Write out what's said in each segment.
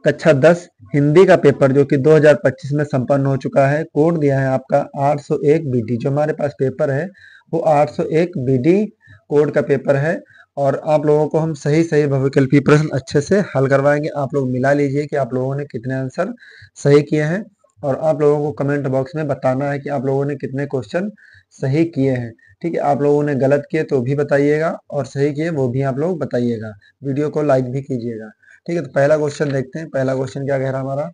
कक्षा 10 हिंदी का पेपर जो कि 2025 में संपन्न हो चुका है। कोड दिया है आपका 801 बीडी। जो हमारे पास पेपर है वो 801 बीडी कोड का पेपर है और आप लोगों को हम सही सही बहुविकल्पीय प्रश्न अच्छे से हल करवाएंगे। आप लोग मिला लीजिए कि आप लोगों ने कितने आंसर सही किए हैं और आप लोगों को कमेंट बॉक्स में बताना है कि आप लोगों ने कितने क्वेश्चन सही किए हैं। ठीक है, आप लोगों ने गलत किए तो भी बताइएगा और सही किए वो भी आप लोग बताइएगा। वीडियो को लाइक भी कीजिएगा। ठीक है, तो पहला क्वेश्चन देखते हैं। पहला क्वेश्चन क्या कह रहा है हमारा।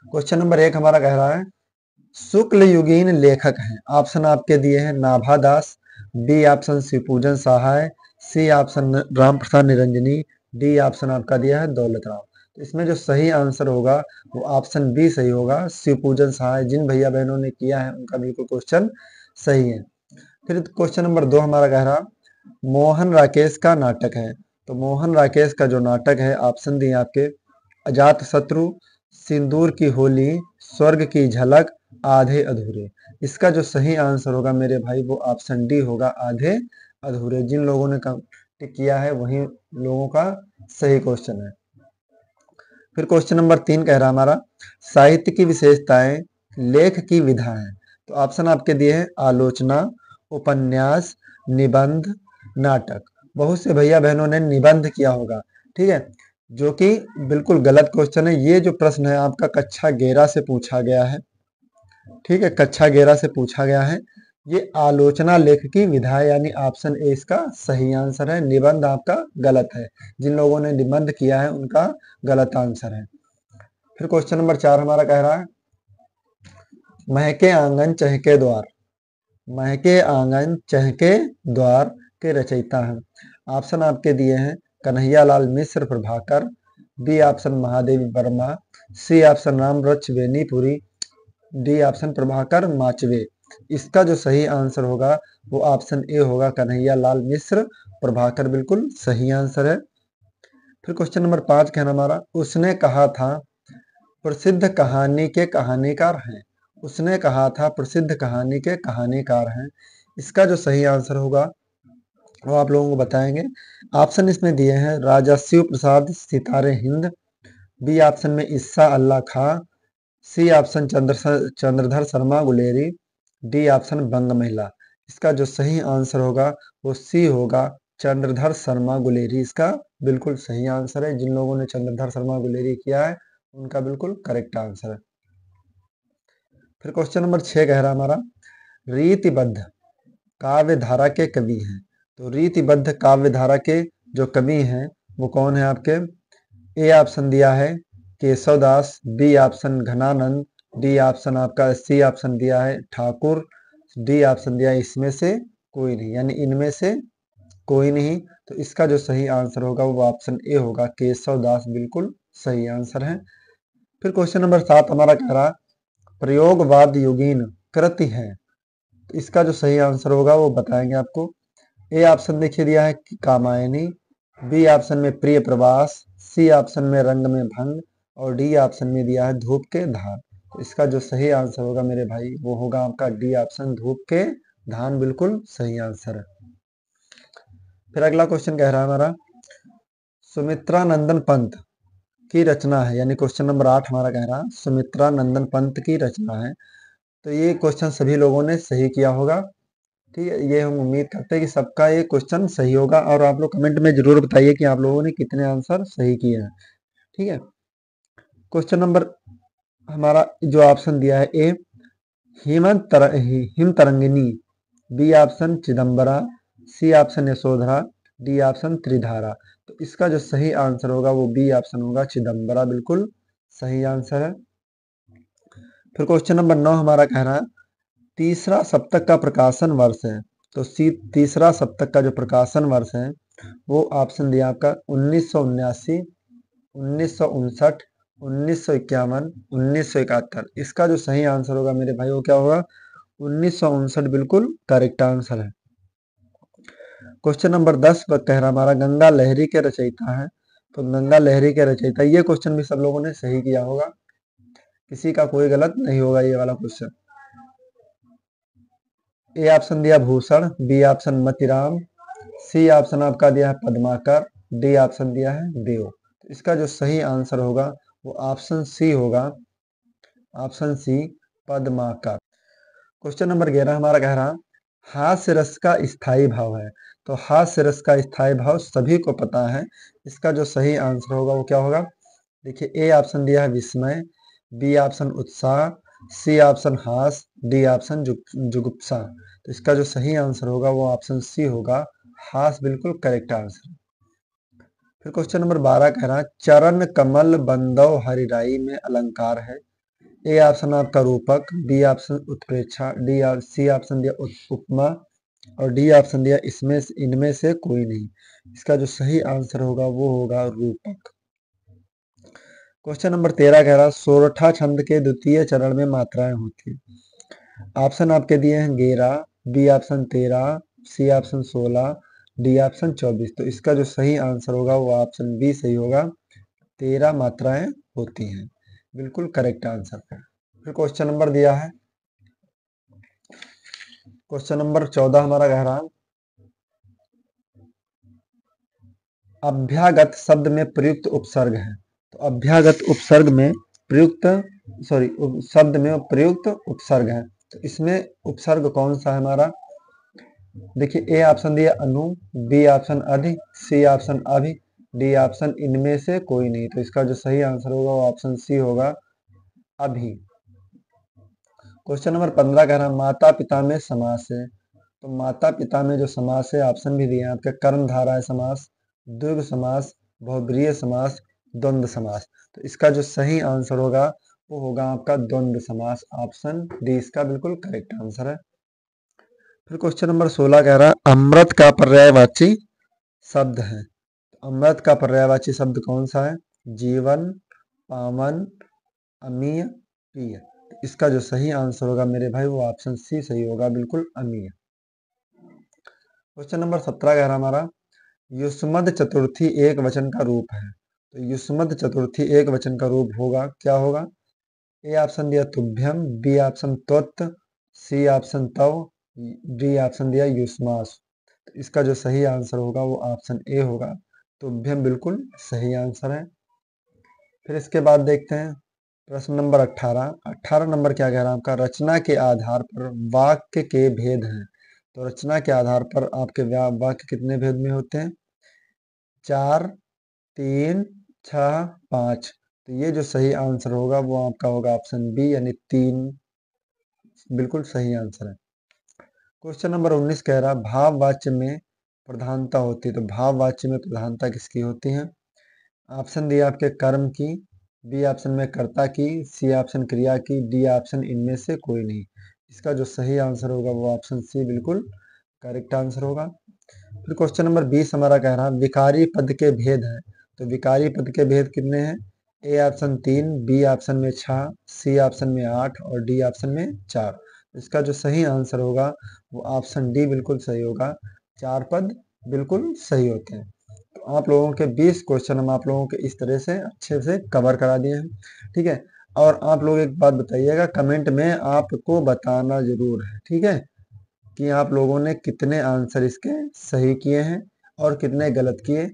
क्वेश्चन नंबर 1 हमारा कह रहा है शुक्ल युगीन लेखक हैं। ऑप्शन आपके दिए हैं नाभा दास, बी ऑप्शन शिवपूजन सहाय, सी option Ram Prasad Niranjani, D option आपका दिया है दौलत राव। तो इसमें जो सही आंसर होगा वो ऑप्शन बी सही होगा, शिवपूजन सहाय। जिन भैया बहनों ने किया है उनका बिल्कुल क्वेश्चन सही है। फिर क्वेश्चन नंबर 2 हमारा कह रहा मोहन राकेश का नाटक है। तो मोहन राकेश का जो नाटक है ऑप्शन दिए आपके अजात शत्रु, सिंदूर की होली, स्वर्ग की झलक, आधे अधूरे। इसका जो सही आंसर होगा मेरे भाई वो ऑप्शन डी होगा, आधे अधूरे। जिन लोगों ने टिक किया है वही लोगों का सही क्वेश्चन है। फिर क्वेश्चन नंबर 3 कह रहा हमारा साहित्य की विशेषताएं, लेख की विधा है। तो ऑप्शन आपके दिए हैं आलोचना, उपन्यास, निबंध, नाटक। बहुत से भैया बहनों ने निबंध किया होगा, ठीक है, जो कि बिल्कुल गलत क्वेश्चन है। ये जो प्रश्न है आपका कक्षा 11 से पूछा गया है। ठीक है, कक्षा 11 से पूछा गया है। ये आलोचना लेख की विधा है, यानी ऑप्शन ए इसका सही आंसर है। निबंध आपका गलत है। जिन लोगों ने निबंध किया है उनका गलत आंसर है। फिर क्वेश्चन नंबर 4 हमारा कह रहा है महके आंगन चहके द्वार। महके आंगन चहके द्वार के रचयिता हैं। ऑप्शन आपके दिए हैं Kanhaiyalal Mishra Prabhakar, B option Mahadevi Verma, C option Ram Vriksh Benipuri, D option Prabhakar Machwe. इसका जो सही आंसर होगा वो ऑप्शन ए होगा, कन्हैयालाल मिश्र प्रभाकर बिल्कुल सही आंसर है। फिर क्वेश्चन नंबर 5 कहना हमारा उसने कहा था प्रसिद्ध कहानी के कहानीकार हैं। उसने कहा था प्रसिद्ध कहानी के कहानीकार हैं। इसका जो सही आंसर होगा वो आप लोगों को बताएंगे। ऑप्शन इसमें दिए हैं राजा शिव प्रसाद सितारे हिंद, बी ऑप्शन में Isa Allah Khan, C option Chandradhar Sharma Guleri, D option Bang Mahila. इसका जो सही आंसर होगा वो सी होगा, चंद्रधर शर्मा गुलेरी। इसका बिल्कुल सही आंसर है। जिन लोगों ने चंद्रधर शर्मा गुलेरी किया है उनका बिल्कुल करेक्ट आंसर है। फिर क्वेश्चन नंबर 6 कह रहा हमारा रीतिबद्ध काव्य धारा के कवि हैं। तो रीतिबद्ध काव्य धारा के जो कवि हैं वो कौन है आपके। ए ऑप्शन दिया है Keshav Das, B option Ghananand, D option आपका सी ऑप्शन दिया है ठाकुर, डी ऑप्शन दिया है इसमें से कोई नहीं, यानी इनमें से कोई नहीं। तो इसका जो सही आंसर होगा वो ऑप्शन ए होगा, केशव दास बिल्कुल सही आंसर है। फिर क्वेश्चन नंबर 7 हमारा कह रहा प्रयोगवाद युगीन कृति है। तो इसका जो सही आंसर होगा वो बताएंगे आपको। ए ऑप्शन देखिए दिया है कामायनी, बी ऑप्शन में प्रिय प्रवास, सी ऑप्शन में रंग में भंग और डी ऑप्शन में दिया है धूप के धार। तो इसका जो सही आंसर होगा मेरे भाई वो होगा आपका डी ऑप्शन धूप के धान बिल्कुल सही आंसर है। फिर अगला क्वेश्चन कह रहा है हमारा सुमित्रा नंदन पंत की रचना है, यानी क्वेश्चन नंबर 8 हमारा कह रहा है सुमित्रा नंदन पंत की रचना है। तो ये क्वेश्चन सभी लोगों ने सही किया होगा। ठीक है, ये हम उम्मीद करते हैं कि सबका ये क्वेश्चन सही होगा और आप लोग कमेंट में जरूर बताइए कि आप लोगों ने कितने आंसर सही किए हैं। ठीक है, क्वेश्चन नंबर हमारा जो ऑप्शन दिया है A Him Tarangini, B option Chidambara, C option Yashodhara, D option Tridhara. तो इसका जो सही आंसर होगा वो बी ऑप्शन होगा, चिदम्बरा बिल्कुल सही आंसर है। फिर क्वेश्चन नंबर 9 हमारा कह रहा है तीसरा सप्तक का प्रकाशन वर्ष है। तो सी तीसरा सप्तक का जो प्रकाशन वर्ष है वो ऑप्शन दिया आपका 1979, 1959, 1951, 1971। इसका जो सही आंसर होगा मेरे भाई वो क्या होगा, 1959 बिल्कुल करेक्ट आंसर है। क्वेश्चन नंबर 10 पर कह रहा हमारा गंगा लहरी के रचयिता है। तो गंगा लहरी के रचयिता, ये क्वेश्चन भी सब लोगों ने सही किया होगा, किसी का कोई गलत नहीं होगा ये वाला क्वेश्चन। ए ऑप्शन दिया Bhushan, B option Matiram, C option आपका दिया है पद्माकर, डी ऑप्शन दिया है देव। इसका जो सही आंसर होगा वो ऑप्शन सी होगा, option C Padmakar. Question number 11 हमारा कह रहा, हास्य रस का स्थायी भाव है। तो हास्य रस का स्थायी भाव सभी को पता है, इसका जो सही आंसर होगा वो क्या होगा? देखिए, ए ऑप्शन दिया है विस्मय, बी ऑप्शन उत्साह, सी ऑप्शन हास, डी ऑप्शन जुगुप्सा। तो इसका जो सही आंसर होगा वो ऑप्शन सी होगा, हास बिल्कुल करेक्ट आंसर। फिर क्वेश्चन नंबर 12 कह रहा है, चरण कमल बंदव हरिराई में अलंकार है। ए ऑप्शन आपका रूपक, बी ऑप्शन उत्प्रेक्षा, सी ऑप्शन दिया उपमा और डी ऑप्शन दिया इसमें इनमें से कोई नहीं। इसका जो सही आंसर होगा वो होगा रूपक। क्वेश्चन नंबर 13 कह रहा, सोरठा छंद के द्वितीय चरण में मात्राएं होती है। ऑप्शन आपके दिए हैं 11, B option 13, C option 16, D option 24। तो इसका जो सही आंसर होगा वो ऑप्शन बी सही होगा, 13 मात्राएं होती हैं, बिल्कुल करेक्ट आंसर। फिर क्वेश्चन नंबर दिया है, क्वेश्चन नंबर 14 हमारा कह रहा, अभ्यागत शब्द में प्रयुक्त उपसर्ग है। तो अभ्यागत उपसर्ग में प्रयुक्त शब्द में प्रयुक्त उपसर्ग है। तो इसमें उपसर्ग कौन सा है हमारा? देखिए, ए ऑप्शन दिया अनु, बी ऑप्शन अधि, सी ऑप्शन अभि, डी ऑप्शन इनमें से कोई नहीं। तो इसका जो सही आंसर होगा वो ऑप्शन सी होगा, अभि। क्वेश्चन नंबर 15 कह रहा है, माता पिता में समास है। तो माता पिता में जो समास है, ऑप्शन भी दिए हैं आपके, कर्मधारय समास, द्विगु समास, बहुब्रीहि समास, द्वंद्व समास। तो इसका जो सही आंसर होगा वो होगा आपका द्वंद्व समास, ऑप्शन डी इसका बिल्कुल करेक्ट आंसर है। फिर क्वेश्चन नंबर 16 कह रहा है, अमृत का पर्यायवाची शब्द है। अमृत का पर्यायवाची शब्द कौन सा है? जीवन, पावन, अमीय, प्रिय। इसका जो सही आंसर होगा मेरे भाई वो ऑप्शन सी सही होगा, बिल्कुल अमीय। क्वेश्चन नंबर 17 कह रहा हमारा, युष्मद चतुर्थी एक वचन का रूप है। तो युष्मद चतुर्थी एक वचन का रूप होगा, क्या होगा? ए ऑप्शन दिया तुभ्यम, बी ऑप्शन त्वत्, सी ऑप्शन तव, डी ऑप्शन दिया युष्मास। तो इसका जो सही आंसर होगा वो ऑप्शन ए होगा, तुभ्यम बिल्कुल सही आंसर है। फिर इसके बाद देखते हैं प्रश्न नंबर 18। 18 नंबर क्या कह रहा है आपका, रचना के आधार पर वाक्य के भेद हैं। तो रचना के आधार पर आपके वाक्य कितने भेद में होते हैं? 4, 3, 6, 5। तो ये जो सही आंसर होगा वो आपका होगा ऑप्शन बी, यानी 3 बिल्कुल सही आंसर है। क्वेश्चन नंबर 19 कह रहा, भाववाच्य में प्रधानता होती है। तो भाववाच्य में प्रधानता किसकी होती है? ऑप्शन दिया आपके कर्म की, बी ऑप्शन में कर्ता की, सी ऑप्शन क्रिया की, डी ऑप्शन इनमें से कोई नहीं। इसका जो सही आंसर होगा वो ऑप्शन सी बिल्कुल करेक्ट आंसर होगा। फिर क्वेश्चन नंबर 20 हमारा कह रहा है, विकारी पद के भेद हैं। तो विकारी पद के भेद कितने हैं? ए ऑप्शन 3, बी ऑप्शन में 6, सी ऑप्शन में 8 और डी ऑप्शन में 4। इसका जो सही आंसर होगा वो ऑप्शन डी बिल्कुल सही होगा, 4 पद बिल्कुल सही होते हैं। तो आप लोगों के 20 क्वेश्चन हम आप लोगों के इस तरह से अच्छे से कवर करा दिए हैं, ठीक है। और आप लोग एक बात बताइएगा, कमेंट में आपको बताना जरूर है, ठीक है, कि आप लोगों ने कितने आंसर इसके सही किए हैं और कितने गलत किए।